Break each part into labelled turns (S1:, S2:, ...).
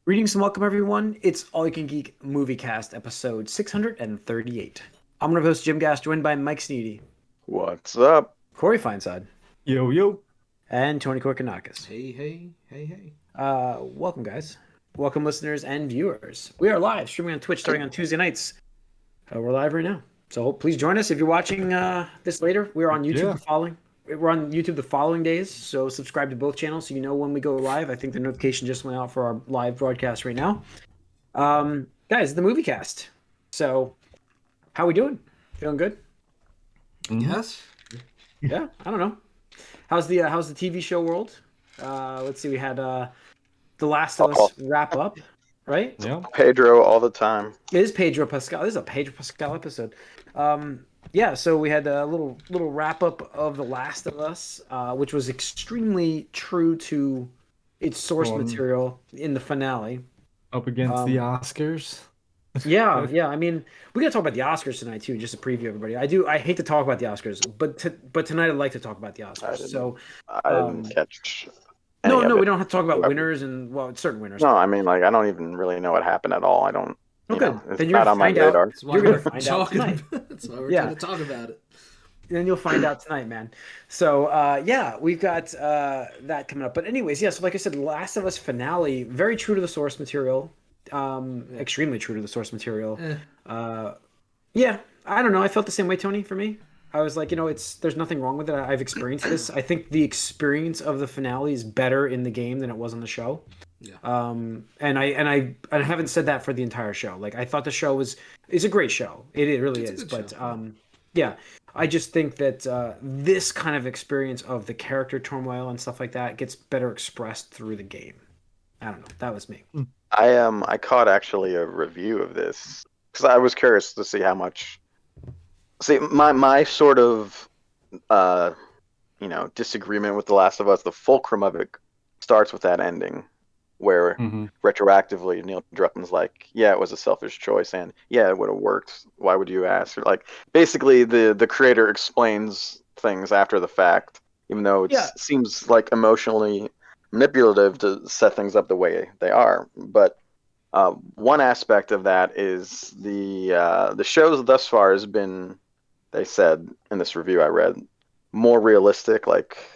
S1: Greetings and welcome, everyone. It's All You Can Geek Moviecast, episode 638. I'm one of host Jim Gass, joined by Mike Sneedy,
S2: What's up?
S1: Corey Feinsod,
S3: Yo, yo.
S1: and Tony Korkanakis.
S4: Hey.
S1: Welcome, guys. Welcome, listeners and viewers. We are live streaming on Twitch starting on Tuesday nights. We're live right now, so please join us if you're watching this later. We're on YouTube We're on YouTube the following days, so subscribe to both channels so you know when we go live. I think the notification just went out for our live broadcast right now. Guys, the movie cast. So, how we doing? Feeling good?
S4: Yes.
S1: Yeah, I don't know. How's the TV show world? Let's see. We had The Last of Us wrap up, right?
S3: Yeah.
S2: Pedro all the time.
S1: It is Pedro Pascal. This is a Pedro Pascal episode. Yeah, so we had a little wrap up of The Last of Us, which was extremely true to its source material in the finale.
S3: Up against the Oscars.
S1: Yeah. I mean, we gotta talk about the Oscars tonight too, just to preview everybody. I hate to talk about the Oscars, but tonight I'd like to talk about the Oscars.
S2: I didn't catch.
S1: No, we don't have to talk about winners and certain winners.
S2: No, I mean, like, I don't even really know what happened at all. I don't.
S1: Okay,
S2: it's
S1: then you're
S2: not on my radar.
S4: That's why
S1: You're
S4: we're
S1: gonna find out
S4: talking.
S1: tonight.
S4: That's why we're trying to talk about it.
S1: Then you'll find out tonight, man. So, yeah, we've got that coming up. But anyways, yeah, so like I said, Last of Us finale, very true to the source material. Extremely true to the source material. Yeah, I don't know. I felt the same way, Tony, for me. I was like, there's nothing wrong with it. I've experienced this. I think the experience of the finale is better in the game than it was on the show.
S4: Yeah.
S1: And I haven't said that for the entire show. Like, I thought the show is a great show. It really is. But yeah, I just think that this kind of experience of the character turmoil and stuff like that gets better expressed through the game. I don't know. That was me.
S2: I caught actually a review of this because I was curious to see how much. See, my sort of disagreement with The Last of Us, the fulcrum of it starts with that ending, where retroactively Neil Druckmann's like, yeah, it was a selfish choice, and yeah, it would have worked. Why would you ask? Or, like, basically the creator explains things after the fact, even though it seems like emotionally manipulative to set things up the way they are. But one aspect of that is the shows thus far has been, they said in this review I read, more realistic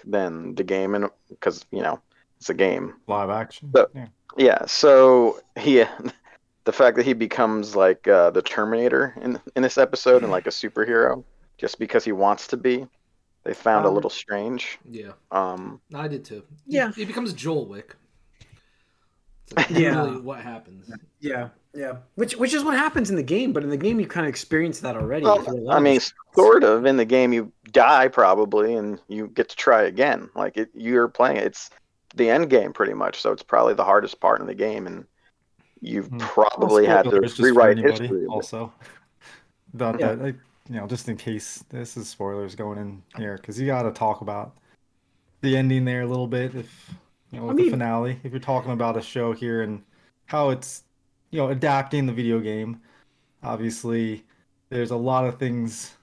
S2: than the game, and because it's a game,
S3: live action.
S2: So, so the fact that he becomes like the Terminator in this episode and like a superhero just because he wants to be, they found a little strange.
S4: Yeah.
S2: I
S4: did too.
S1: Yeah.
S4: He becomes Joel Wick.
S1: That's
S4: really what happens.
S1: Yeah. Which is what happens in the game, but in the game you kind of experience that already.
S2: Well, I mean, sort of. In the game, you die probably, and you get to try again. Like you're playing it. It's the end game pretty much, so it's probably the hardest part in the game, and you've probably had to rewrite history.
S3: Also, that, just in case this is spoilers going in here, because you got to talk about the ending there a little bit. If the finale, if you're talking about a show here and how it's adapting the video game, obviously there's a lot of things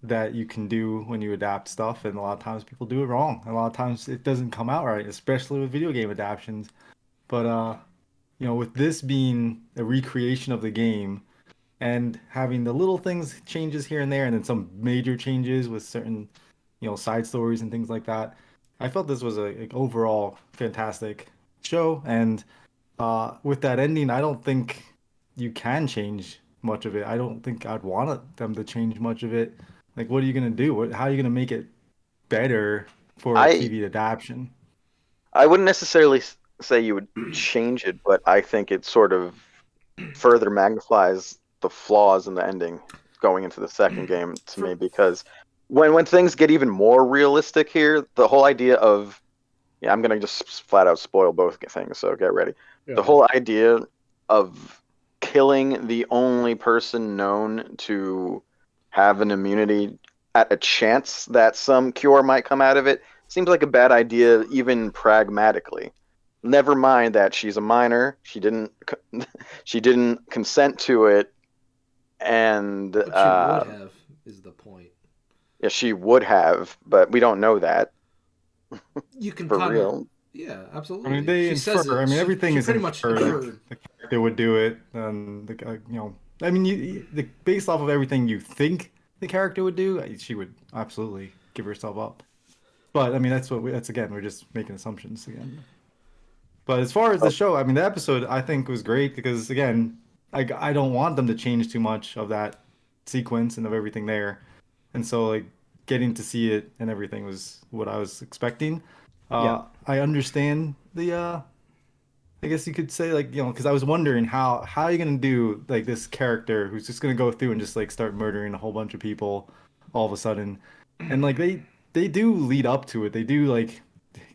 S3: that you can do when you adapt stuff, and a lot of times people do it wrong. A lot of times it doesn't come out right, especially with video game adaptations. But with this being a recreation of the game and having the little things changes here and there, and then some major changes with certain side stories and things like that, I felt this was a overall fantastic show. And with that ending, I don't think you can change much of it. I don't think I'd want them to change much of it. Like, what are you going to do? How are you going to make it better for a TV adaptation?
S2: I wouldn't necessarily say you would change it, but I think it sort of further magnifies the flaws in the ending going into the second game to me, because when things get even more realistic here, the whole idea of, I'm going to just flat out spoil both things, so get ready. Yeah. The whole idea of killing the only person known to have an immunity at a chance that some cure might come out of it seems like a bad idea, even pragmatically. Never mind that she's a minor, she didn't consent to it, and
S4: but she would have is the point.
S2: Yeah, she would have, but we don't know that.
S4: You can
S2: for real.
S4: Yeah,
S3: I
S4: absolutely.
S3: mean, they
S4: She says
S3: infer.
S4: it.
S3: I mean, everything
S4: She
S3: is
S4: pretty much
S3: inferred. Like
S4: inferred.
S3: the character would do it, and I mean, based off of everything you think the character would do, she would absolutely give herself up. But I mean, that's again, we're just making assumptions again. But as far as the
S2: Oh,
S3: show, I mean, the episode I think was great because again, I don't want them to change too much of that sequence and of everything there, and so like getting to see it and everything was what I was expecting.
S1: Yeah.
S3: I understand the I guess you could say like because I was wondering how are you gonna do like this character who's just gonna go through and just like start murdering a whole bunch of people all of a sudden, and like they do lead up to it. They do like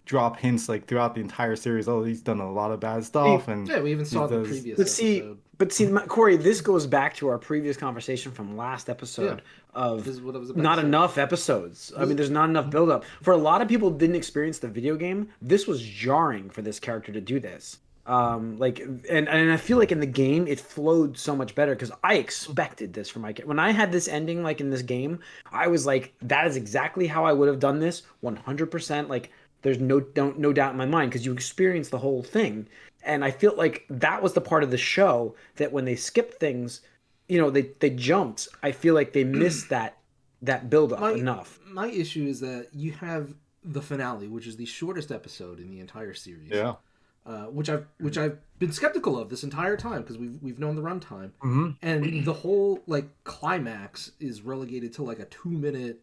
S3: drop hints like throughout the entire series. Oh, he's done a lot of bad stuff, and
S4: Yeah, we even
S3: he
S4: saw the
S3: does.
S4: previous
S1: But see,
S4: episode.
S1: Corey, this goes back to our previous conversation from last
S4: Yeah,
S1: episode of
S4: this is what I was about
S1: not
S4: to say.
S1: enough episodes. I mean, there's not enough build up. For a lot of people who didn't experience the video game, this was jarring for this character to do this. Like, and I feel like in the game it flowed so much better because I expected this from my kid. When I had this ending, like in this game, I was like, that is exactly how I would have done this, 100%. Like, there's no doubt in my mind because you experience the whole thing. And I feel like that was the part of the show that when they skipped things, they jumped. I feel like they missed that build up
S4: My
S1: enough.
S4: my issue is that you have the finale, which is the shortest episode in the entire series.
S3: Yeah.
S4: Which I've been skeptical of this entire time because we've known the runtime,
S3: Mm-hmm.
S4: and the whole like climax is relegated to like a 2 minute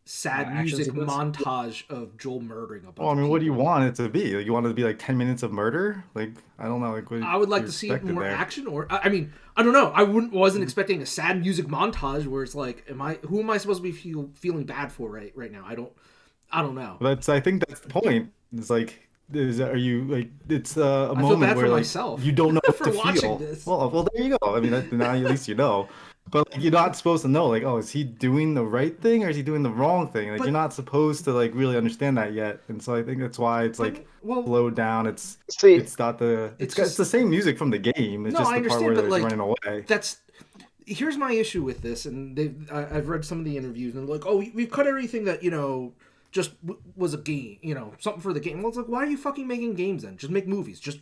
S4: sad
S1: Action
S4: music
S1: sequence?
S4: montage of Joel murdering a bunch
S3: Well, I
S4: of
S3: mean,
S4: people.
S3: what do you want it to be? Like, you want it to be like 10 minutes of murder? Like, I don't know. Like, what
S4: I would like
S3: you
S4: to see
S3: expected
S4: more
S3: there?
S4: action, or I mean, I don't know. Wasn't expecting a sad music montage where it's like, who am I supposed to be feeling bad for right now? I don't know.
S3: I think that's the point. It's like, are you like, it's a
S4: I feel
S3: moment
S4: bad
S3: where
S4: for
S3: like
S4: myself
S3: you don't know what
S4: for
S3: to
S4: watching
S3: feel.
S4: this.
S3: Well, there you go. I mean, now at least you know. But like, you're not supposed to know, like, oh, is he doing the right thing or is he doing the wrong thing? Like,
S4: But
S3: you're not supposed to like really understand that yet. And so I think that's why it's
S4: but
S3: like
S4: well,
S3: slowed down.
S2: see,
S3: It's not the
S4: it's
S3: it's the
S4: just
S3: same music from the game. It's
S4: no.
S3: just
S4: I
S3: the part
S4: understand,
S3: where
S4: but
S3: he's
S4: like
S3: running away.
S4: that's here's my issue with this, and I've read some of the interviews, and they're like, oh, we've cut everything that just was a game, something for the game. Well, it's like, why are you fucking making games then? Just make movies. Just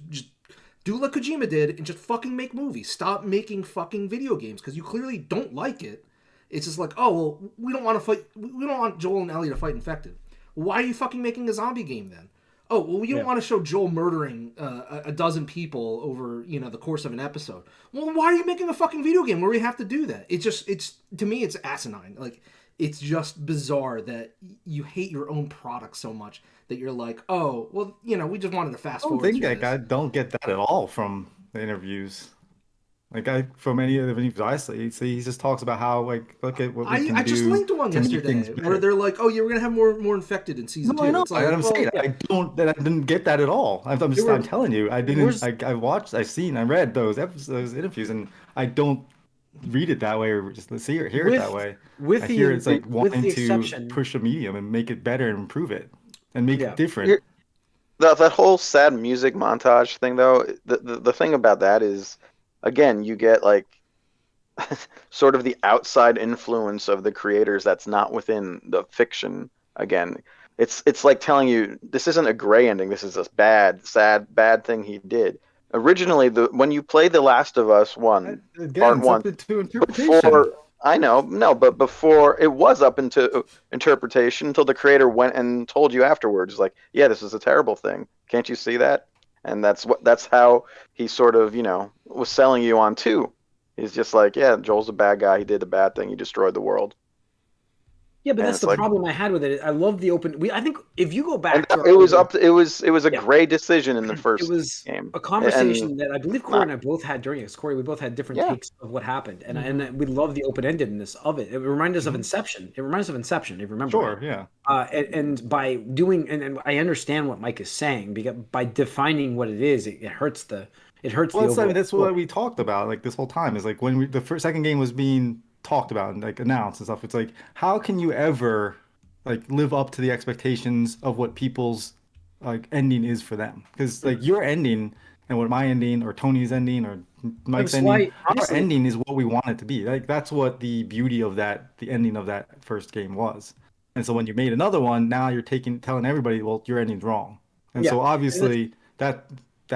S4: do like Kojima did and just fucking make movies. Stop making fucking video games because you clearly don't like it. It's just like, oh well, we don't want to fight. We don't want Joel and Ellie to fight infected. Why are you fucking making a zombie game then? Oh well, we don't want to show Joel murdering a dozen people over the course of an episode. Well, why are you making a fucking video game where we have to do that? It's to me it's asinine. Like, it's just bizarre that you hate your own product so much that you're like, oh well, we just wanted to fast
S3: I don't
S4: forward
S3: think
S4: through
S3: like I
S4: this.
S3: don't get that at all from the interviews. Like from any of the interviews I see, he just talks about how like look at what we can
S4: I just
S3: do
S4: linked one
S3: to make things
S4: yesterday where
S3: better.
S4: they're like, oh yeah, we're gonna have more infected in season
S3: No, I
S4: two.
S3: know.
S4: It's like,
S3: I'm
S4: well,
S3: saying that I didn't get that at all.
S1: There
S3: I'm
S1: were
S3: telling you, I didn't.
S1: where's
S3: I watched, I read those episodes, those interviews, and I don't read it that way or just see or hear it that
S1: with
S3: way.
S1: with
S3: I
S1: the
S3: hear it's like
S1: with
S3: wanting
S1: the
S3: to
S1: exception.
S3: push a medium and make it better and improve it and make it
S1: Yeah.
S3: different.
S2: that whole sad music montage thing, though, the thing about that is, again, you get like sort of the outside influence of the creators that's not within the fiction. Again, it's like telling you this isn't a gray ending. This is a bad, sad, bad thing he did. Originally, when you play The Last of Us one,
S3: Again,
S2: part
S3: it's
S2: one,
S3: up to interpretation.
S2: before I know, no, but before it was up into interpretation until the creator went and told you afterwards, like, yeah, this is a terrible thing. Can't you see that? And that's how he sort of was selling you on two. He's just like, yeah, Joel's a bad guy. He did a bad thing. He destroyed the world.
S1: Yeah, but
S2: And
S1: that's
S2: it's
S1: the
S2: like,
S1: problem I had with it. I love the open. I think if you go
S2: and
S1: back to our
S2: it was
S1: older,
S2: up to, it was a
S1: yeah,
S2: gray decision in the
S1: it
S2: first
S1: was
S2: game,
S1: a
S2: and
S1: conversation that I believe Corey
S2: not,
S1: and I both had during this. Corey, we both had different
S2: yeah,
S1: takes of what happened, and
S4: mm-hmm.
S1: we love the open endedness of it. It reminded us of
S3: Mhm.
S1: Inception. It reminds us of Inception, if you remember
S3: Sure,
S1: right.
S3: yeah.
S1: And by doing, and I understand what Mike is saying because by defining what it is, it hurts the
S3: Well, I mean,
S1: overall
S3: that's what
S1: story.
S3: we talked about like this whole time is like when the second game was being talked about and like announced and stuff. It's like how can you ever like live up to the expectations of what people's like ending is for them? Because like your ending and what my ending or Tony's ending or Mike's
S1: That's
S3: ending,
S1: why,
S3: our
S1: honestly,
S3: ending is what we want it to be. Like that's what the beauty of the ending of that first game was. And so when you made another one, now you're telling everybody, well, your ending's wrong. and so obviously that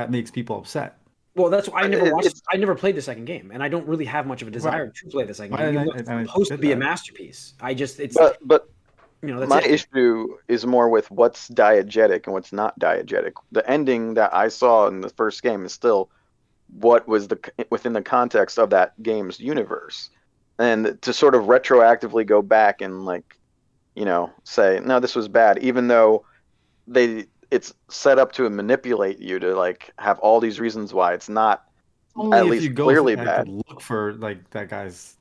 S3: makes people upset.
S1: Well, that's why I never watched.
S2: It's,
S1: I never played the second game, and I don't really have much of a desire to play the second game. Even though it's supposed to be a masterpiece, it's
S2: but
S1: that's
S2: my
S1: it.
S2: issue is more with what's diegetic and what's not diegetic. The ending that I saw in the first game is still what was within the context of that game's universe, and to sort of retroactively go back and like, say no, this was bad, even though it's set up to manipulate you to like have all these reasons why it's not
S3: Only
S2: at
S3: if
S2: least
S3: you go
S2: clearly
S3: like,
S2: bad.
S3: look for like that guy's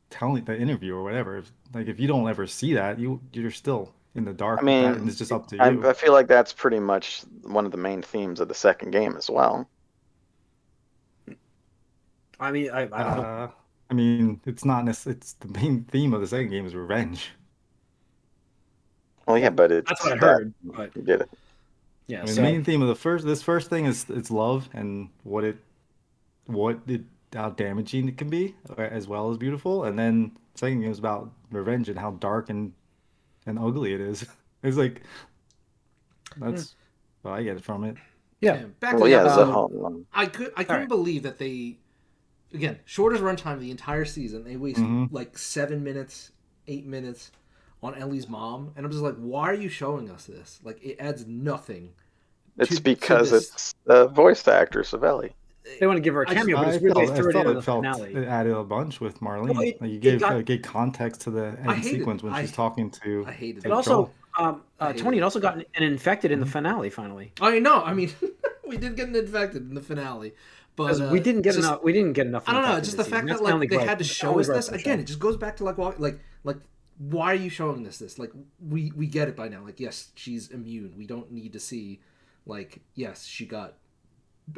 S3: telling the interview or whatever. Like if you don't ever see that, you're still in the dark
S2: I
S3: with that,
S2: mean,
S3: and it's just up to you.
S2: I feel like that's pretty much one of the main themes of the second game as well.
S1: I mean, I don't know.
S3: I mean, it's not necessarily. It's the main theme of the second game is revenge.
S2: Well, yeah, but it's
S1: That's what I heard. But
S2: you get it.
S1: yeah,
S3: I mean,
S1: so
S3: the main theme of this first thing is it's love and how damaging it can be, as well as beautiful. And then second game is about revenge and how dark and ugly it is. It's like that's what I get from it.
S1: yeah.
S4: Back to
S2: Well,
S4: the
S2: yeah, there's a
S4: episode.
S2: whole.
S4: I couldn't believe that they, again, shortest runtime of the entire season. They waste like 7 minutes, 8 minutes on Ellie's mom, and I'm just like, why are you showing us this? Like, it adds nothing.
S2: It's because it's the voice actress of Ellie.
S1: They want to give her a cameo, but it's weird they threw it in the finale.
S3: It added a bunch with Marlene.
S1: Well,
S3: like you gave context to the end sequence when she's talking to.
S4: I hated
S1: it. Also, Tony, it also got an infected in the finale. Finally,
S4: I know. I mean, we did get an infected in the finale, but
S1: we didn't get enough. We didn't get enough.
S4: I don't know. Just the fact that like they had to show us this again. It just goes back to like why are you showing this? Like we get it by now. Like yes, she's immune. We don't need to see like yes,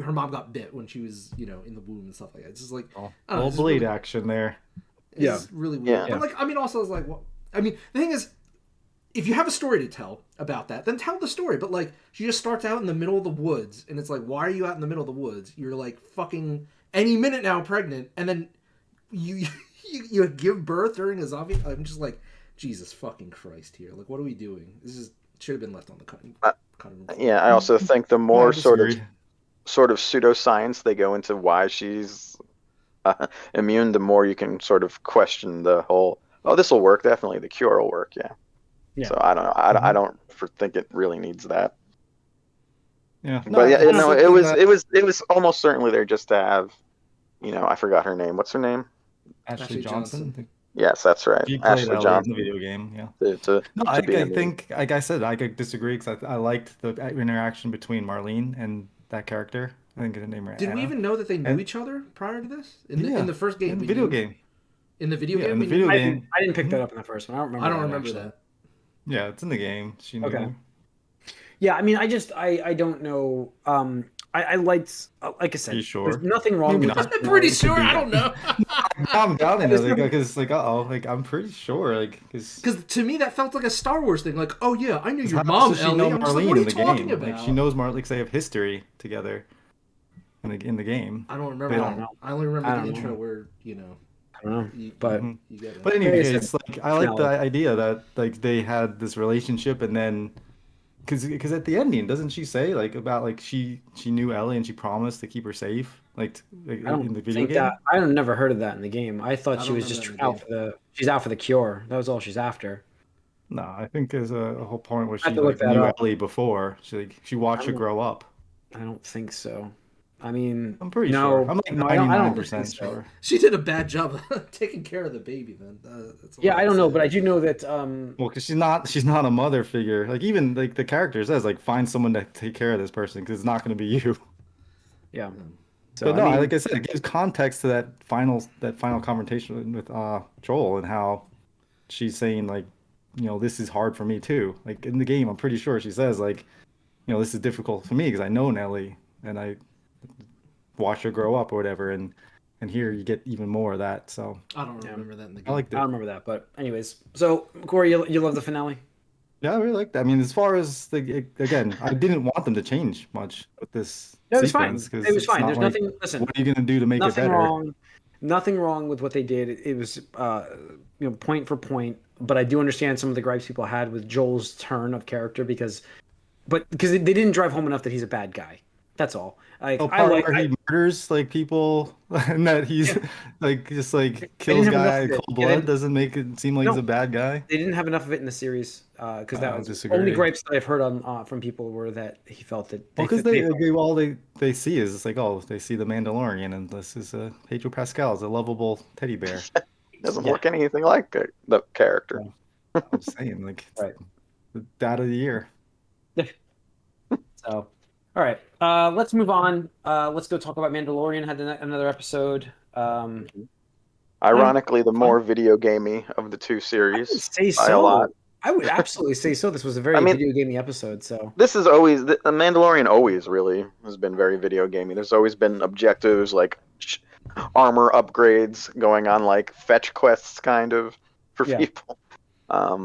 S4: her mom got bit when she was, in the womb and stuff like that. It's just like
S3: little blade action there.
S4: It's really weird. Yeah. But like, I mean, also it's like, well, I mean, the thing is, if you have a story to tell about that, then tell the story. But like, she just starts out in the middle of the woods, and it's like, why are you out in the middle of the woods? You're like fucking any minute now pregnant, and then you give birth during a zombie. I'm just like, Jesus fucking Christ here. Like, what are we doing? This should have been left on the cutting.
S2: Yeah, I also think the more sort of pseudoscience they go into why she's immune, the more you can sort of question the whole. Oh, this will work. Definitely, the cure will work. Yeah. So I don't know. I don't think it really needs that.
S3: Yeah.
S2: But yeah, it was almost certainly there just to have, I forgot her name. What's her name?
S3: Ashley Johnson.
S2: Yes, that's right.
S3: She played
S2: Ashley Johnson
S3: in the video game. Yeah.
S2: I
S3: think, like I said, I could disagree because I liked the interaction between Marlene and that character. I think her name was
S4: Did
S3: Anna.
S4: we even know that they knew each other prior to this? In the first game,
S3: in the video game.
S4: In the video game,
S3: in the video game.
S1: I didn't pick that up in the first one. I don't remember that.
S3: Yeah, it's in the game. She knew.
S1: Okay. Yeah, I mean, I don't know. I liked, like I said, there's nothing wrong with.
S4: I'm pretty sure. I don't know.
S3: I'm doubting it because, like, I'm pretty sure, like,
S4: because to me that felt like a Star Wars thing. Like, oh yeah, I knew your mom, Ellie. I'm just like, what are you talking about?
S3: Like, she knows Marlene because they have history together in the game.
S4: I don't remember. I only remember the intro where
S1: I don't know, but
S3: but anyway, it's like I like the idea that like they had this relationship and then. Because at the ending, doesn't she say like about like she knew Ellie and she promised to keep her safe like in the video game?
S1: I've never heard of that in the game. I thought she was just out for the cure. That was all she's after.
S3: No, I think there's a whole point where she knew Ellie before. She watched her grow up.
S1: I don't think so. I mean,
S3: I'm pretty sure. I'm like 99% sure.
S4: She did a bad job taking care of the baby. Then,
S1: I don't know, but I do know that.
S3: Well, because she's not a mother figure. Like even like the character says, like find someone to take care of this person because it's not going to be you.
S1: Yeah.
S3: So, but like I said, it gives context to that final confrontation with Joel and how she's saying like, this is hard for me too. Like in the game, I'm pretty sure she says like, this is difficult for me because I know Nellie and I watch her grow up or whatever, and here you get even more of that. So
S4: I don't remember that in the game.
S1: I don't remember that, but anyways. So Corey, you love the finale?
S3: Yeah, I really like that. I mean, as far as again, I didn't want them to change much with this.
S1: It was fine. It was fine. There's nothing. Listen,
S3: what are you gonna do to make it better?
S1: Nothing wrong with what they did. It was point for point. But I do understand some of the gripes people had with Joel's turn of character because but because they didn't drive home enough that he's a bad guy. That's all. Like
S3: Oh,
S1: I
S3: part
S1: like.
S3: where he murders like people and that he's
S1: Yeah.
S3: like just like
S1: They didn't
S3: kills
S1: have enough
S3: guy
S1: of
S3: in
S1: it.
S3: cold
S1: Yeah,
S3: blood doesn't make it seem like he's
S1: no,
S3: a bad guy.
S1: they didn't have enough of it in the series because that
S3: I
S1: was only
S3: disagree.
S1: gripes that I've heard on from people were that he felt that
S3: Well,
S1: they
S3: because
S1: fit. They felt,
S3: all they see is it's like, oh, they see the Mandalorian and this is Pedro Pascal is a lovable teddy bear.
S2: Doesn't
S1: yeah,
S2: look anything like the character.
S1: yeah,
S3: I'm saying like it's
S1: right.
S3: the dad of the year.
S1: So, all right, let's move on. Let's go talk about Mandalorian. Had another episode.
S2: Ironically, the
S1: Fun.
S2: more video gamey of the two
S1: I would
S2: series
S1: say
S2: by a lot.
S1: so. I would absolutely say so. This was a
S2: I
S1: very
S2: mean,
S1: video gaming episode. So
S2: this is always the Mandalorian. Always really has been very video gamey. There's always been objectives like armor upgrades going on, like fetch quests, kind of for
S1: yeah,
S2: people.
S1: I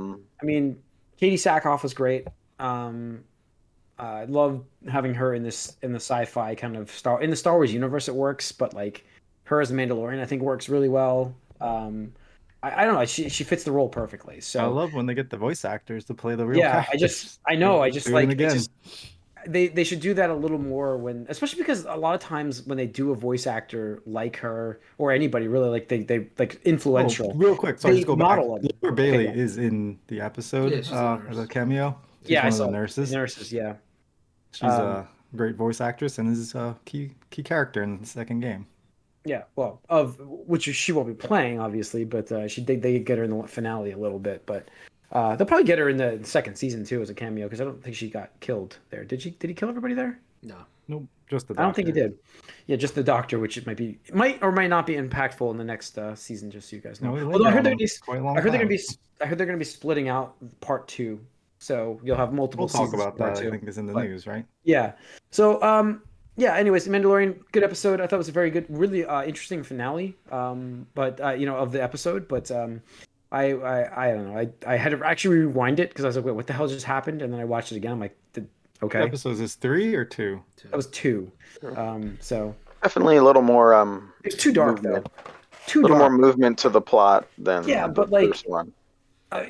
S1: mean, Katie Sackhoff was great. I love having her in the sci-fi kind of in the Star Wars universe. It works, but like her as a Mandalorian, I think works really well. I don't know. She fits the role perfectly.
S3: I
S1: So
S3: love when they get the voice actors to play the real
S1: yeah,
S3: characters.
S1: I know. I just
S3: Doing
S1: like
S3: it again.
S1: they should do that a little more when, especially because a lot of times when they do a voice actor like her or anybody really like they like influential.
S3: Oh, real quick, sorry,
S1: They
S3: just go back.
S1: model them.
S3: Laura
S1: Okay,
S3: Bailey
S1: go.
S3: is in the episode
S4: Yeah, she's a
S3: as a
S4: nurse.
S3: cameo. She's
S1: Yeah, I
S3: one of
S1: saw
S3: the
S1: it.
S3: nurses.
S1: Nurses, yeah.
S3: She's a great voice actress and is a key character in the second game.
S1: Yeah, well, of which she won't be playing, obviously, but they get her in the finale a little bit, but they'll probably get her in the second season too as a cameo because I don't think she got killed there. Did she? Did he kill everybody there?
S4: No.
S3: Nope, just the
S1: I don't think he
S3: doctor.
S1: did. Yeah, just the doctor, which it might or might not be impactful in the next season. Just so you guys know.
S3: No,
S1: Although I heard
S3: quite
S1: they're gonna be splitting out part two, so you'll have multiple
S3: We'll talk
S1: seasons.
S3: about
S1: of part
S3: that.
S1: two.
S3: I think is in the
S1: But-
S3: news, right?
S1: Yeah. So, yeah. Anyways, The Mandalorian, good episode. I thought it was a very good, really interesting finale. But of the episode. But I don't know. I had to actually rewind it because I was like, wait, what the hell just happened? And then I watched it again. I'm like, okay,
S3: What episodes is 3 or 2?
S1: that was 2. So
S2: Definitely a little more
S1: it's too dark
S2: movement.
S1: though. Too
S2: A little
S1: dark.
S2: more movement to the plot than
S1: Yeah,
S2: the
S1: but, like,
S2: first one.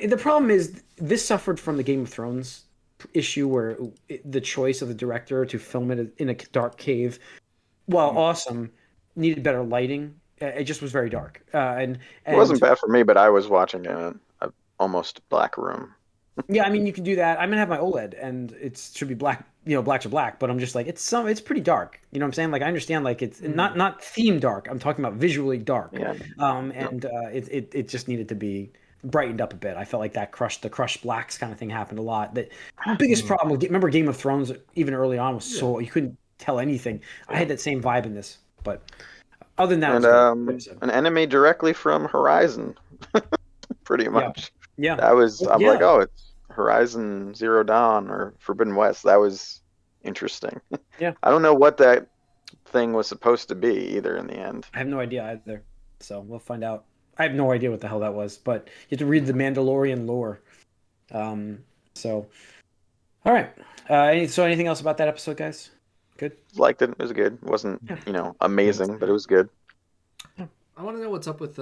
S1: The problem is this suffered from the Game of Thrones issue where the choice of the director to film it in a dark cave, while awesome, needed better lighting. It just was very dark, and
S2: It wasn't bad for me, but I was watching it in a almost black room.
S1: yeah, I mean you can do that. I'm gonna have my OLED, and it should be black. Black to black, but I'm just like it's pretty dark. You know what I'm saying? Like I understand, like it's not theme dark. I'm talking about visually dark.
S2: Yeah.
S1: It just needed to be brightened up a bit. I felt like that the crushed blacks kind of thing happened a lot. The biggest problem with remember Game of Thrones even early on was so you couldn't tell anything. I had that same vibe in this, but other than that, it
S2: And
S1: was good.
S2: an enemy directly from Horizon, pretty much.
S1: Yeah,
S2: That was I'm
S1: yeah.
S2: like, oh, it's Horizon Zero Dawn or Forbidden West. That was interesting.
S1: Yeah.
S2: I don't know what that thing was supposed to be either in the end.
S1: I have no idea either. So we'll find out. I have no idea what the hell that was, but you have to read the Mandalorian lore. So, all right. So anything else about that episode, guys? Good.
S2: Liked it. It was good. It wasn't, amazing, but it was good.
S4: I want to know what's up with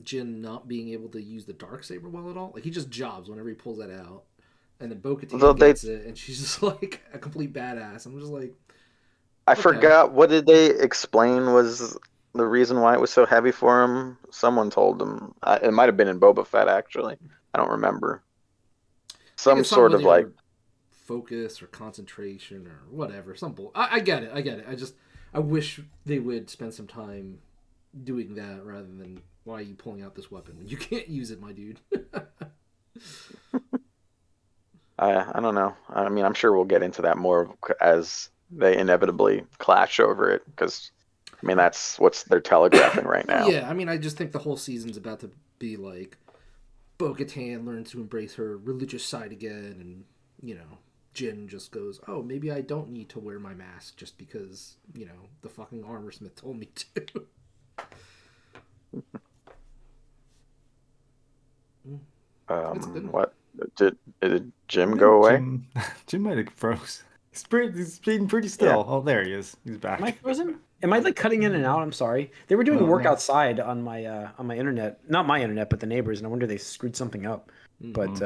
S4: Jin not being able to use the Darksaber well at all. Like he just jobs whenever he pulls that out, and then Bo-Katan gets it, and she's just like a complete badass. I'm just like,
S2: I
S4: okay.
S2: forgot, what did they explain was the reason why it was so heavy for him? Someone told him. It might have been in Boba Fett, actually. I don't remember. Some
S4: It's
S2: sort
S4: something
S2: of
S4: with
S2: like
S4: your focus or concentration or whatever. I get it. I wish they would spend some time doing that rather than why are you pulling out this weapon when you can't use it, my dude.
S2: I don't know. I mean, I'm sure we'll get into that more as they inevitably clash over it, because I mean that's what they're telegraphing right now.
S4: Yeah, I mean, I just think the whole season's about to be like Bo-Katan learns to embrace her religious side again, and Jin just goes, oh, maybe I don't need to wear my mask just because the fucking armor smith told me to.
S2: What did Jim go away?
S3: Jim might have froze. He's being pretty still.
S2: Yeah.
S3: Oh, there he is. He's back.
S1: Am I frozen? Am I like cutting in and out? I'm sorry. They were doing work outside on my internet, not my internet, but the neighbors, and I wonder if they screwed something up. But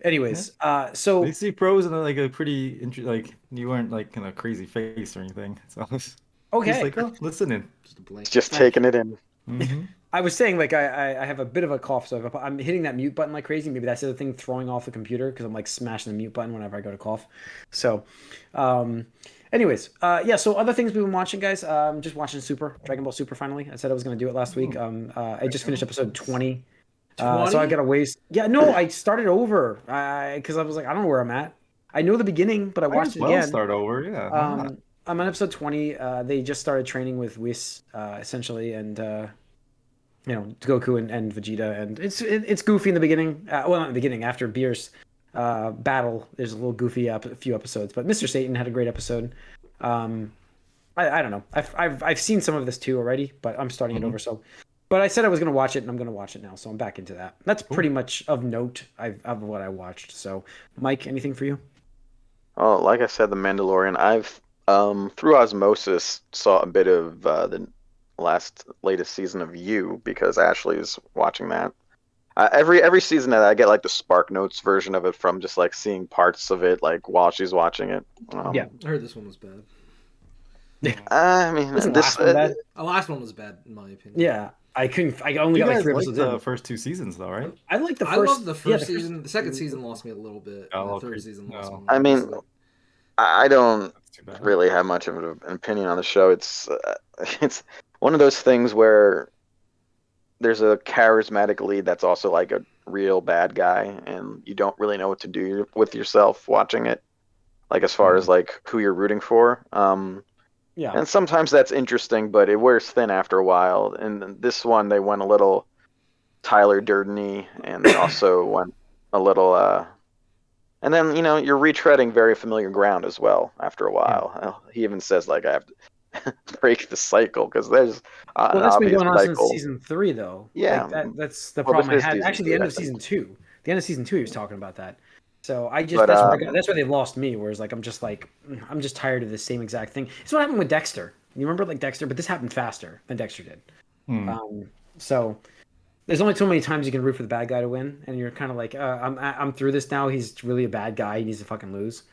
S1: Anyways,
S3: They
S1: so
S3: see pros in like a pretty like you weren't like in a crazy face or anything. So it's just
S1: okay.
S3: like, oh, listening.
S4: Just a blank.
S2: Just taking it in.
S3: Mm-hmm.
S1: I was saying like I have a bit of a cough, so if I'm hitting that mute button like crazy. Maybe that's the other thing throwing off the computer because I'm like smashing the mute button whenever I go to cough. So, um, anyways, yeah. So other things we've been watching, guys. Just watching Dragon Ball Super. Finally, I said I was going to do it last week. I just finished episode 20. So I
S4: 20?
S1: got to waste. Yeah, no, I started over. Because I was like, I don't know where I'm at. I know the beginning, but I
S3: Might
S1: watched
S3: as
S1: it
S3: well
S1: again.
S3: start over. Yeah, why not?
S1: I'm on episode 20. They just started training with Whis, essentially, and Goku and Vegeta, and it's goofy in the beginning. Well, not in the beginning. After Beerus battle, there's a little goofy a few episodes. But Mr. Satan had a great episode. I don't know. I've seen some of this too already, but I'm starting it over. So, but I said I was gonna watch it, and I'm gonna watch it now. So I'm back into that. That's pretty much of note of what I watched. So, Mike, anything for you?
S2: Oh, like I said, The Mandalorian. I've through osmosis saw a bit of the latest season of You because Ashley's watching that. Every season that I get like the Spark Notes version of it from just like seeing parts of it like while she's watching it.
S1: Yeah.
S4: I heard this one was bad.
S2: I mean,
S1: Was the
S2: this
S1: last one bad?
S4: The last one was bad, in my opinion.
S1: Yeah, I couldn't. I only
S3: You
S1: got like
S3: guys
S1: 3
S3: liked
S1: episodes
S3: the
S1: in.
S3: first 2 seasons though, right?
S1: I like the
S4: I
S1: first.
S4: love the first
S1: yeah,
S4: season. The second season lost me a little bit.
S3: Oh,
S4: The third
S3: okay.
S4: season lost
S3: No.
S4: me.
S2: I mean, I don't
S3: That's too bad.
S2: really have much of an opinion on the show. It's one of those things where there's a charismatic lead that's also like a real bad guy, and you don't really know what to do with yourself watching it. Like as far as like who you're rooting for.
S1: Yeah.
S2: And sometimes that's interesting, but it wears thin after a while. And this one, they went a little Tyler Durden-y, and they also went a little. And then you're retreading very familiar ground as well after a while. He even says like I have to break the cycle because there's an
S1: Well, that's been
S2: obvious
S1: going on since
S2: cycle.
S1: season 3, though.
S2: Yeah.
S1: Like that's the
S2: Well,
S1: problem I
S2: this is
S1: had.
S2: season
S1: Actually, the
S2: 3,
S1: end
S2: I
S1: of
S2: think.
S1: season 2. The end of season 2, he was talking about that. So
S2: But
S1: that's where they've lost me. Whereas like I'm just tired of the same exact thing. It's what happened with Dexter. You remember like Dexter, but this happened faster than Dexter did. So there's only so many times you can root for the bad guy to win, and you're kind of like, I'm through this now. He's really a bad guy. He needs to fucking lose.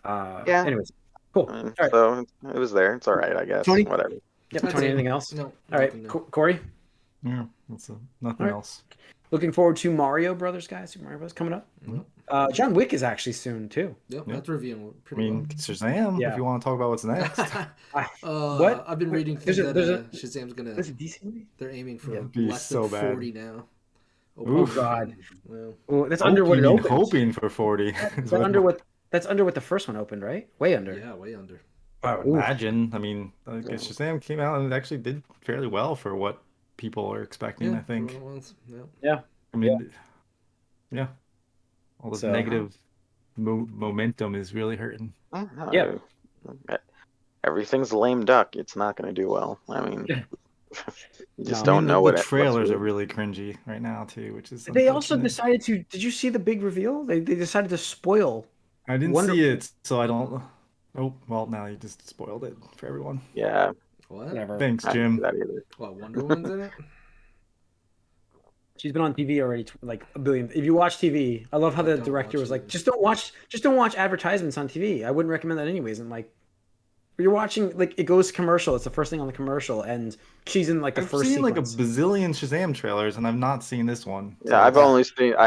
S2: Yeah.
S1: Anyways, cool.
S2: I mean,
S1: All right.
S2: so it was there. It's all right, I guess.
S1: Tony?
S2: Whatever.
S1: Yep.
S4: That's
S1: Tony,
S4: it.
S1: anything else?
S4: No.
S1: All right,
S4: nothing, no.
S1: Corey.
S3: Yeah, that's nothing
S1: All right.
S3: else.
S1: Looking forward to Mario Brothers, guys. Super Mario Brothers coming up. John Wick is actually soon too.
S4: Yep,
S3: Yeah.
S4: that's reviewing
S3: I
S4: pretty
S3: mean, Shazam.
S1: Yeah.
S3: If you want to talk about what's next,
S4: well.
S1: What?
S4: I've been reading things
S1: There's a-
S4: Shazam's gonna.
S1: That's a DC movie.
S4: They're aiming for
S3: It'd be
S4: less
S3: so
S4: than
S3: bad.
S4: 40 now.
S1: Oh God.
S4: Well,
S1: Oh, that's under what it
S3: hoping,
S1: opened.
S3: hoping for 40.
S1: That's under what. That's under what the first one opened, right? Way under.
S4: yeah, way under.
S3: I would imagine. I mean, I guess Shazam came out and it actually did fairly well for what people are expecting.
S4: Yeah,
S3: I think.
S4: for once, yeah.
S1: Yeah.
S3: I mean, yeah. All this
S1: So-
S3: negative momentum is really hurting.
S1: Yeah.
S2: Everything's lame duck. It's not going to do well. I mean, you just
S1: No.
S2: don't know what
S3: the trailers
S2: what's
S3: are really cringy right now too, which is.
S1: They also
S3: unfortunate.
S1: decided to. Did you see the big reveal? They decided to spoil.
S3: I didn't
S1: Wonder-
S3: see it, so I don't. Oh well, now you just spoiled it for everyone.
S2: Yeah,
S4: What?
S1: Whatever.
S3: Thanks,
S2: I didn't see
S3: Jim.
S2: that either.
S4: What, Wonder Woman's in it?
S1: She's been on TV already, like a billion. If you watch TV, I love how the
S4: don't
S1: director
S4: watch
S1: was like,
S4: TV.
S1: just don't watch advertisements on TV. I wouldn't recommend that anyways. And like, you're watching, like it goes commercial. It's the first thing on the commercial, and she's in like the
S3: I've
S1: first
S3: seen like a
S1: sequence.
S3: bazillion Shazam trailers, and I've not seen this one.
S2: Yeah, I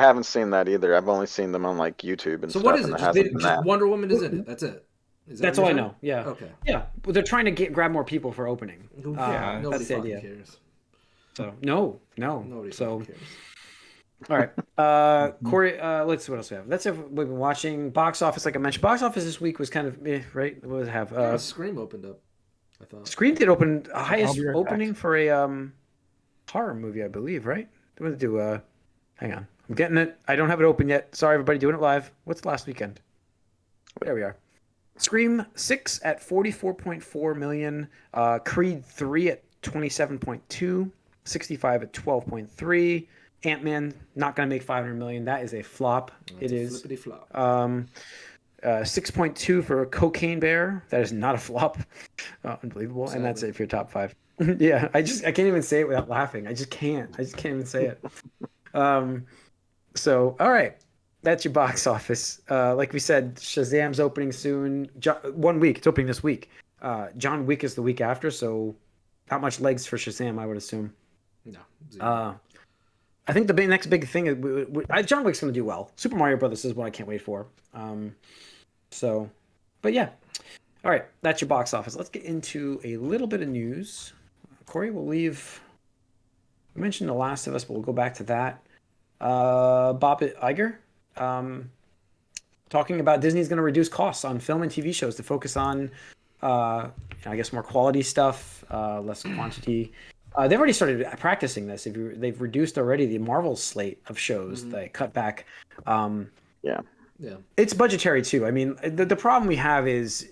S2: haven't seen that either. I've only seen them on like YouTube and
S4: So
S2: stuff.
S4: what is
S2: and
S4: it?
S2: it hasn't been
S4: Just
S2: that.
S4: Wonder Woman is in it. That's it. Is that
S1: That's
S4: what
S1: all I
S4: you're
S1: know. Yeah.
S4: saying? Okay.
S1: Yeah, but they're trying to grab more people for opening.
S3: Yeah,
S4: Nobody
S1: that's the
S4: fucking
S1: idea.
S4: cares.
S1: So no.
S4: Nobody
S1: So
S4: fucking cares.
S1: all right, Corey. Let's see what else we have. That's it. We've been watching box office. Like I mentioned, box office this week was kind of right. What does it have?
S4: Scream opened up, I thought.
S1: Scream did open highest
S3: be right
S1: opening
S3: back.
S1: for a horror movie, I believe. Right? What did it do? Hang on, I'm getting it. I don't have it open yet. Sorry, everybody, doing it live. What's last weekend? There we are. Scream 6 at 44.4 million. Creed 3 at 27.2. 65 at 12.3. Ant-Man not going to make 500 million. That is a flop.
S4: It's
S1: It
S4: a
S1: is.
S4: flippity flop.
S1: 6.2 for Cocaine Bear. That is not a flop. Unbelievable. And that's
S4: Sadly.
S1: it for your top 5. Yeah, I can't even say it without laughing. I just can't even say it. So, all right, that's your box office. Like we said, Shazam's opening soon. 1 week. It's opening this week. John Wick is the week after, so not much legs for Shazam, I would assume.
S4: No. Zero.
S1: I think the next big thing is John Wick's going to do well. Super Mario Brothers is what I can't wait for. So, but yeah. All right, that's your box office. Let's get into a little bit of news. Corey, we'll leave. We mentioned The Last of Us, but we'll go back to that. Bob Iger, talking about Disney's going to reduce costs on film and TV shows to focus on, I guess, more quality stuff, less quantity. They've already started practicing this. They've reduced already the Marvel slate of shows. They cut back.
S2: Yeah.
S1: It's budgetary too. I mean, the problem we have is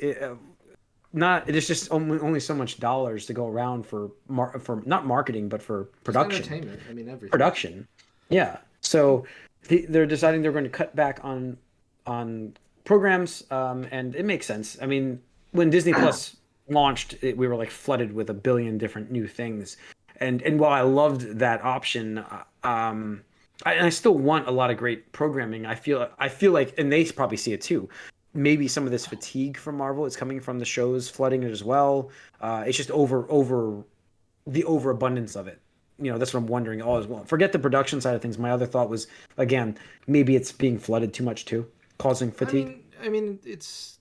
S1: there's just only so much dollars to go around for not marketing, but for production.
S4: It's entertainment. I mean, everything.
S1: Production. Yeah. So they're deciding they're going to cut back on programs, and it makes sense. I mean, when Disney Plus launched, we were like flooded with a billion different new things, and while I loved that option, I still want a lot of great programming. I feel like, and they probably see it too. Maybe some of this fatigue from Marvel is coming from the shows flooding it as well. It's just over the overabundance of it. That's what I'm wondering all as well. Forget the production side of things. My other thought was, again, maybe it's being flooded too much too, causing fatigue.
S4: I mean, it's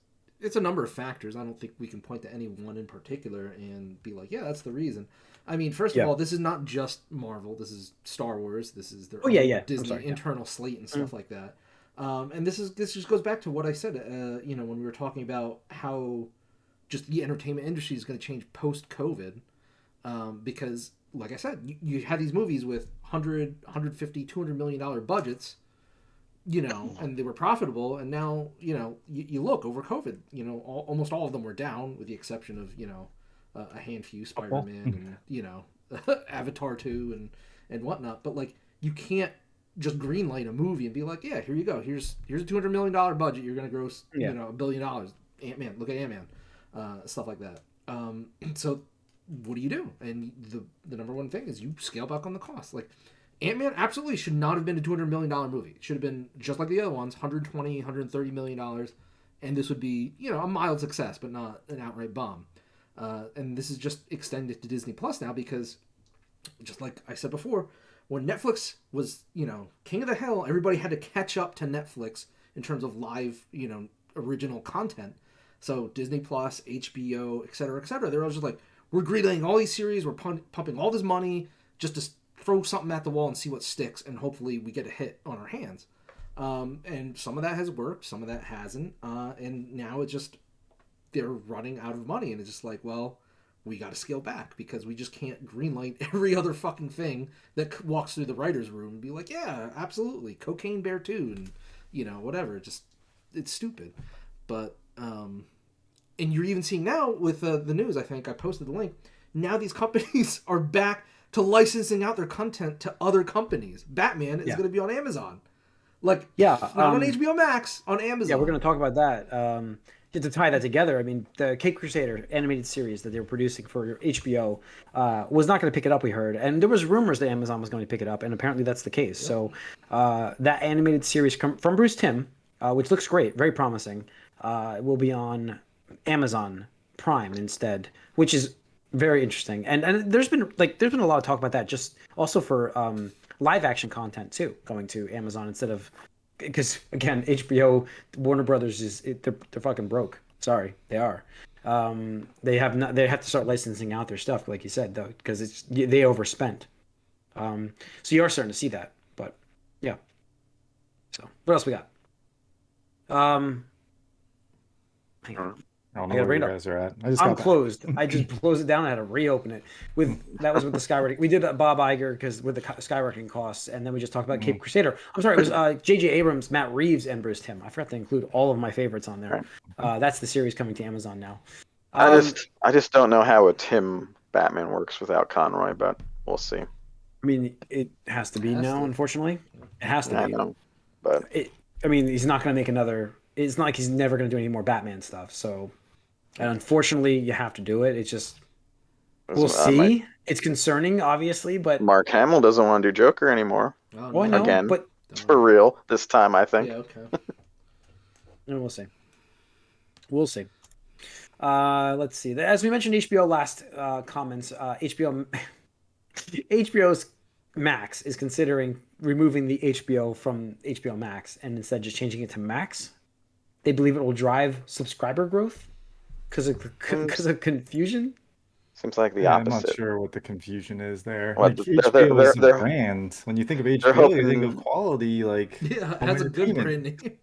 S4: a number of factors. I don't think we can point to any one in particular and be like, yeah, that's the reason. I mean, first of all, this is not just Marvel. This is Star Wars. This is their own Disney internal slate and stuff like that. And this just goes back to what I said. When we were talking about how just the entertainment industry is going to change post COVID, because, like I said, you had these movies with 100, 150, $200 million budgets, and they were profitable. And now, you look over COVID, almost all of them were down, with the exception of, a handful, Spider-Man and, Avatar 2 and whatnot. But, like, you can't just greenlight a movie and be like, yeah, here you go. Here's a $200 million budget. You're going to gross, $1 billion. Ant-Man, look at Ant-Man. Stuff like that. So what do you do? And the number one thing is you scale back on the cost. Like, Ant-Man absolutely should not have been a $200 million movie. It should have been just like the other ones, $120, $130 million. And this would be, a mild success, but not an outright bomb. And this is just extended to Disney Plus now because, just like I said before, when Netflix was, king of the hill, everybody had to catch up to Netflix in terms of live, original content. So Disney Plus, HBO, et cetera, they're all just like, we're greenlighting all these series, we're pumping all this money just to throw something at the wall and see what sticks, and hopefully we get a hit on our hands. And some of that has worked, some of that hasn't, and now it's just they're running out of money, and it's just like, well, we got to scale back because we just can't greenlight every other fucking thing that walks through the writer's room and be like, yeah, absolutely, Cocaine Bear 2, and whatever. Just, it's stupid. But and you're even seeing now with the news, I think I posted the link, now these companies are back to licensing out their content to other companies. Batman is going to be on Amazon. Not on HBO Max, on Amazon.
S1: Yeah, we're going to talk about that. Just to tie that together, I mean, the Cape Crusader animated series that they were producing for HBO was not going to pick it up, we heard. And there was rumors that Amazon was going to pick it up, and apparently that's the case. Yeah. So that animated series from Bruce Timm, which looks great, very promising, will be on Amazon Prime instead, which is very interesting. And there's been a lot of talk about that, just also for live action content too, going to Amazon instead of, because again, HBO, Warner Brothers they're fucking broke. Sorry, they are. They have to start licensing out their stuff, like you said, though, because they overspent. So you are starting to see that, but yeah. So what else we got? Hang on.
S3: I don't know where you guys are at.
S1: I'm closed. I just closed it down. I had to reopen it. That was with the skyrocketing. We did Bob Iger because with the skyrocketing costs, and then we just talked about Cape Crusader. I'm sorry, it was J.J. Abrams, Matt Reeves, and Bruce Timm. I forgot to include all of my favorites on there. That's the series coming to Amazon now.
S2: I just don't know how a Tim Batman works without Conroy, but we'll see.
S1: I mean, it has to be now. Unfortunately, it has to be.
S2: Know, but
S1: he's not going to make another. It's not like he's never going to do any more Batman stuff. So. And unfortunately, you have to do it. It's just, we'll see. It's concerning, obviously, but
S2: Mark Hamill doesn't want to do Joker anymore.
S1: I know,
S2: again.
S1: But
S2: for real this time, I think.
S4: Yeah, okay.
S1: And we'll see. We'll see. Let's see. As we mentioned, HBO last comments. HBO's Max is considering removing the HBO from HBO Max and instead just changing it to Max. They believe it will drive subscriber growth because of confusion.
S2: Seems like the
S3: I'm not
S2: opposite.
S3: sure what the confusion is there.
S2: What,
S3: Like
S2: they're-
S3: HBO is a
S2: they're-
S3: brand. When you think of
S2: They're
S3: HBO, you think
S2: hoping
S3: of quality, like
S4: Yeah, it
S3: home
S4: has a good
S3: entertainment.
S4: brand name.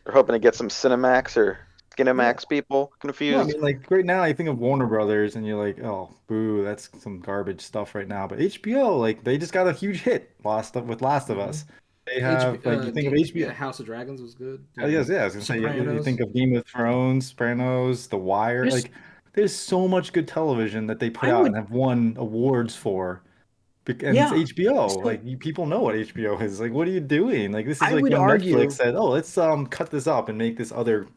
S2: They're hoping to get some Cinemax or Skinemax people
S3: No, I
S2: confused.
S3: mean, like right now, I think of Warner Brothers, and you're like, oh, boo, that's some garbage stuff right now. But HBO, like, they just got a huge hit with Last of Us. They have like you think of HBO.
S4: House of Dragons was good.
S3: Yes, yeah, I was gonna say you
S4: Sopranos.
S3: think of Game of Thrones, Sopranos, The Wire.
S1: Just-
S3: Like, there's so much good television that they put
S1: I
S3: out
S1: would-
S3: and have won awards for. And it's
S1: Yeah.
S3: HBO.
S1: So-
S3: Like people know what HBO is. Like, what are you doing? Like this is
S1: I
S3: like
S1: would
S3: when
S1: argue-
S3: Netflix said, "Oh, let's cut this up and make this other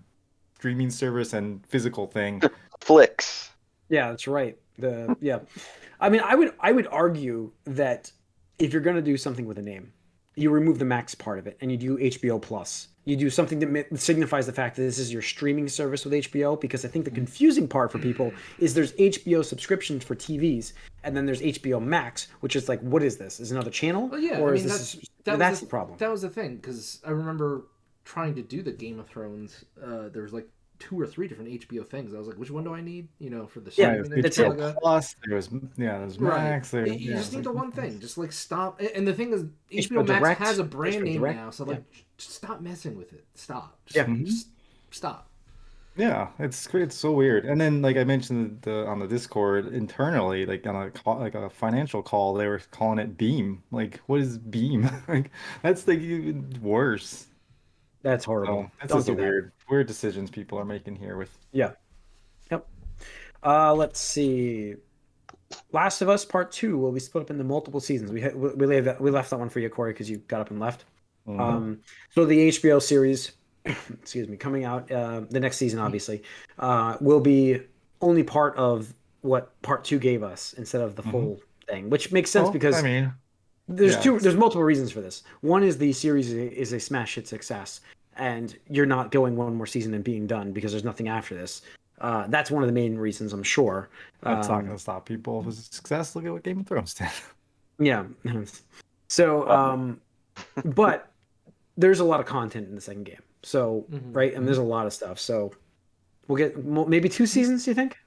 S3: streaming service and physical thing."
S2: Flicks.
S1: Yeah, that's right. I mean, I would argue that if you're going to do something with a name, you remove the Max part of it and you do HBO Plus. You do something that signifies the fact that this is your streaming service with HBO, because I think the confusing part for people is there's HBO subscriptions for TVs and then there's HBO Max, which is like, what is this? Is it another channel?
S4: Well, yeah,
S1: Or
S4: I
S1: is
S4: mean,
S1: this
S4: that's
S1: the problem?
S4: That was the thing, because I remember trying to do the Game of Thrones. There was like 2 or 3 different HBO things. I was like, which one do I need? For the
S1: Yeah,
S4: streaming and
S1: it's
S4: stuff
S1: it.
S4: like that.
S3: Plus, there's Max.
S4: Right.
S3: There,
S4: You just need
S3: it's
S4: the
S3: like-
S4: one thing. Just like stop. And the thing is,
S1: HBO
S4: HBO Max
S1: Direct,
S4: has a brand
S1: HBO
S4: name
S1: Direct,
S4: now, so like, just stop messing with it. Stop.
S1: Yeah.
S4: Just stop.
S3: Yeah, it's so weird. And then, like I mentioned on the Discord internally, like on a call, like a financial call, they were calling it Beam. Like, what is Beam? Like, that's like even worse.
S1: That's horrible.
S3: So that's
S1: Don't
S3: just
S1: do
S3: a
S1: that.
S3: weird decisions people are making here with.
S1: Yeah. Yep. Let's see. Last of Us Part 2 will be split up into multiple seasons. We left that one for you, Corey, because you got up and left. So the HBO series, excuse me, coming out the next season, obviously, will be only part of what Part 2 gave us instead of the full thing, which makes sense because
S3: I mean,
S1: there's multiple reasons for this. One is the series is a smash hit success, and you're not going one more season and being done because there's nothing after this. That's one of the main reasons, I'm sure.
S3: that's not going to stop people if it's a success. Look at what Game of Thrones did.
S1: Yeah. So, but there's a lot of content in the second game. So, right, and there's a lot of stuff. So, we'll get maybe 2 seasons. You think?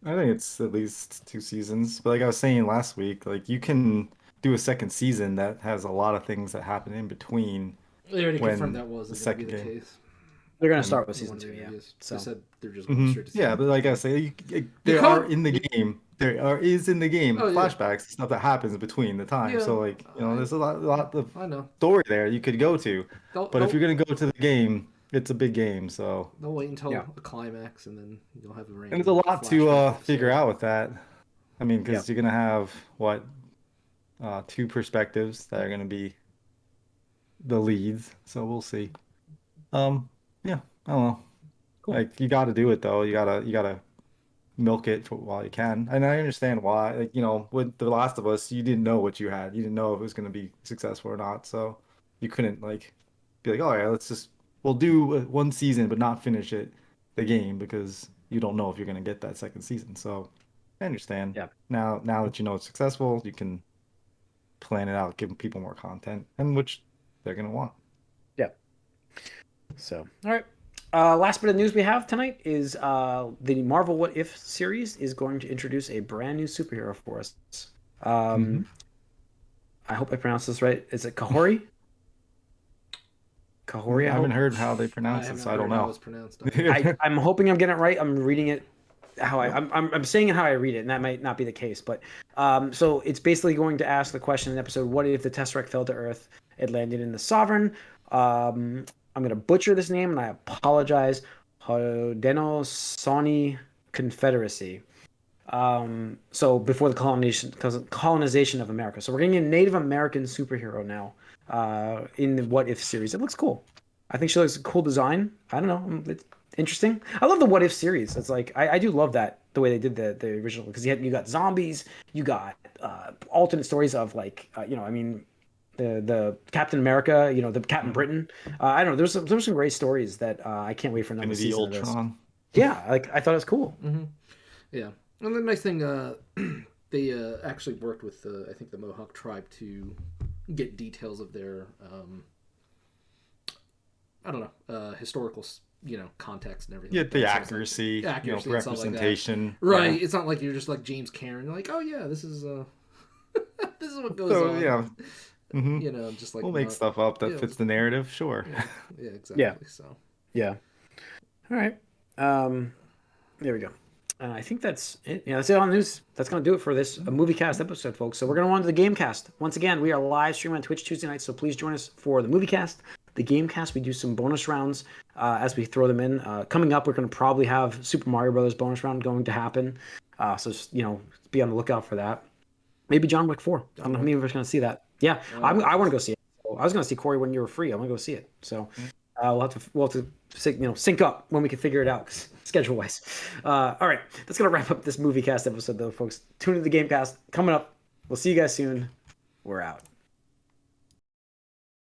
S3: I think it's at least 2 seasons. But like I was saying last week, like you can do a second season that has a lot of things that happen in between.
S4: They already
S3: When
S4: confirmed that wasn't
S3: the
S4: going to be
S3: second
S4: the
S3: game.
S4: case.
S1: They're gonna start with
S4: In
S1: season
S4: one of
S1: 2.
S4: the
S1: Yeah.
S4: interviews.
S1: So
S4: They said they're just going straight to season
S3: Yeah, but like I say, there
S4: can't-
S3: are in the game. Is in the game
S4: Oh, yeah.
S3: flashbacks, stuff that happens between the time.
S4: Yeah,
S3: So like there's a lot of
S4: I know.
S3: story there you could go to.
S4: They'll,
S3: But if
S4: they'll-
S3: you're gonna go to the game, it's a big game. So
S4: they'll wait until
S1: Yeah.
S4: a climax, and then you'll have a random
S3: and there's a lot to
S4: flashback
S3: figure
S4: episode.
S3: out with that. I mean, because you're gonna have 2 perspectives that are gonna be the leads. So we'll see. Yeah, I don't know.
S1: Cool.
S3: Like you got to do it though. You gotta milk it while you can. And I understand why. Like with The Last of Us, you didn't know what you had. You didn't know if it was gonna be successful or not. So you couldn't like be like, oh yeah, we'll do 1 season but not finish the game because you don't know if you're gonna get that second season. So I understand.
S1: Yeah.
S3: Now that you know it's successful, you can plan it out, give people more content, and which they're gonna want.
S1: So, all right. Last bit of news we have tonight is the Marvel What If series is going to introduce a brand new superhero for us. I hope I pronounced this right. Is it Kahori? Kahori.
S3: I haven't
S1: hope?
S3: heard how they pronounce it, so I don't know.
S4: It's pronounced.
S1: I'm hoping I'm getting it right. I'm reading it how I'm saying it how I read it, and that might not be the case. But so it's basically going to ask the question in the episode: what if the Tesseract fell to Earth? It landed in the Sovereign. I'm going to butcher this name, and I apologize. Haudenosaunee Confederacy. So before the colonization of America. So we're getting a Native American superhero now in the What If series. It looks cool. I think she looks a cool design. I don't know. It's interesting. I love the What If series. It's like I do love that the way they did the original, because you got zombies, you got alternate stories of like the Captain America, the Captain Britain. I don't know. There's some great stories that I can't wait for another
S3: Infinity
S1: season of this.
S3: Ultron.
S1: Yeah, I thought it was cool.
S4: Yeah, and the nice thing, they actually worked with I think the Mohawk tribe to get details of their I don't know historical context and everything.
S3: Yeah,
S4: like
S3: the
S4: that.
S3: accuracy,
S4: and stuff like that.
S3: representation.
S4: Right.
S3: Yeah.
S4: It's not like you're just like James Cameron. You're like, oh yeah, this is this is what goes
S3: So
S4: on.
S3: yeah,
S4: Just like
S3: we'll make stuff up that
S4: yeah,
S3: fits the narrative. Sure.
S4: Yeah, exactly.
S1: Yeah.
S4: So
S1: Yeah. All right. There we go. I think that's it. Yeah, that's it on news. That's going to do it for this Moviecast episode, folks. So we're going to on to the Gamecast. Once again, we are live streaming on Twitch Tuesday nights, so please join us for the Moviecast. The Gamecast, we do some bonus rounds as we throw them in. Coming up, we're going to probably have Super Mario Brothers bonus round going to happen. So, be on the lookout for that. Maybe John Wick 4. I don't know how many of us are going to see that. Yeah, I want to go see it. I was going to see Corey when you were free. I want to go see it. So we'll have to sync up when we can figure it out schedule wise. All right, that's gonna wrap up this Moviecast episode, though, folks. Tune into the Gamecast coming up. We'll see you guys soon. We're out.